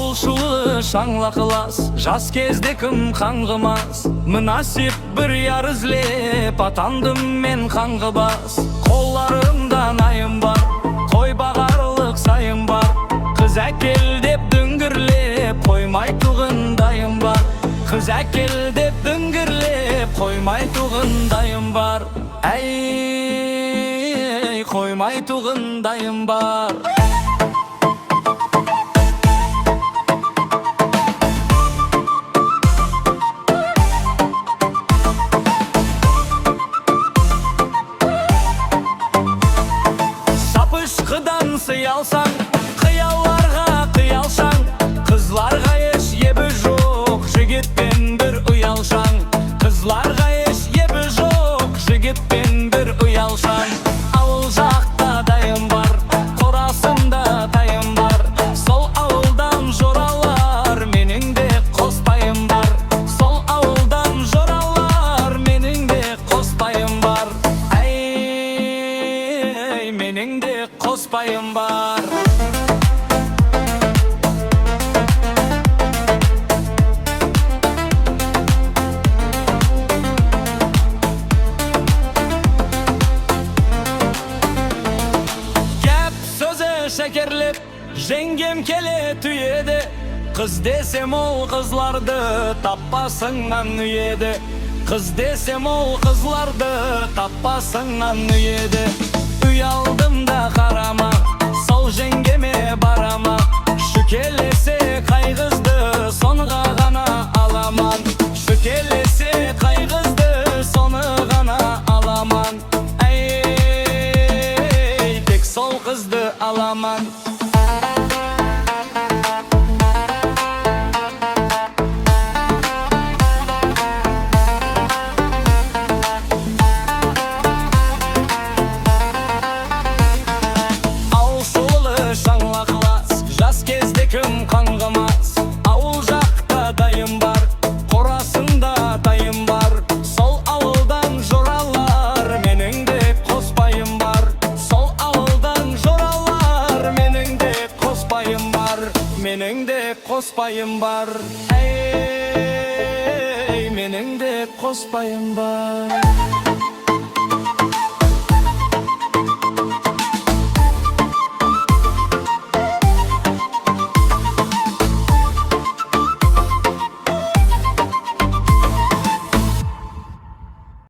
Ауылшылы шаңла қылас, жас кезде кім қаңғымас. Мынасип бір яр ізлеп, атандым мен қаңғыбас. Қолларымда найым бар, қой бағарлық сайым бар. Қыз әкел деп дүңгірлеп, қоймай туғындайым бар. Қыз әкел деп дүңгірлеп, қоймай туғындайым бар. Әй, қоймай туғындайым бар. Сапышқыдан сыялсаң, қиялларға қиялшаң, қызларға еш ебі жоқ, жігітпен бір ұялшаң. Қызларға еш ебі жоқ, жігітпен бір ұялшаң. Ауыл жақта дайым бар, қорасында тайым бар. Сол ауылдан жоралар, менің де қоспайым бар. Сол ауылдан жоралар, менің де қоспайым бар. Әй, менің де қоспайым бар. Шекерлеп, жеңгем келе түйеді. Қыз десем ол қызларды таппасыңнан үйеді. Қыз десем ол қызларды таппасыңнан үйеді. Ұялдым да қарама, сол жеңгеме барама. Шүкелесе қайғызды, соныға ғана аламан. Шүкелесе қайғызды, соны ғана аламан. Әй, тек сол қызды аламан. Ауылшылы шаңла қылас, жас кезде кім қаңғымас. Ауыл жақта дайым бар, қорасында тайым бар. Сол ауылдан жоралар, менің де қоспайым бар. Сол ауылдан жоралар, менің де қоспайым бар. Менің де қоспайым бар. Әй, менің де қоспайым бар.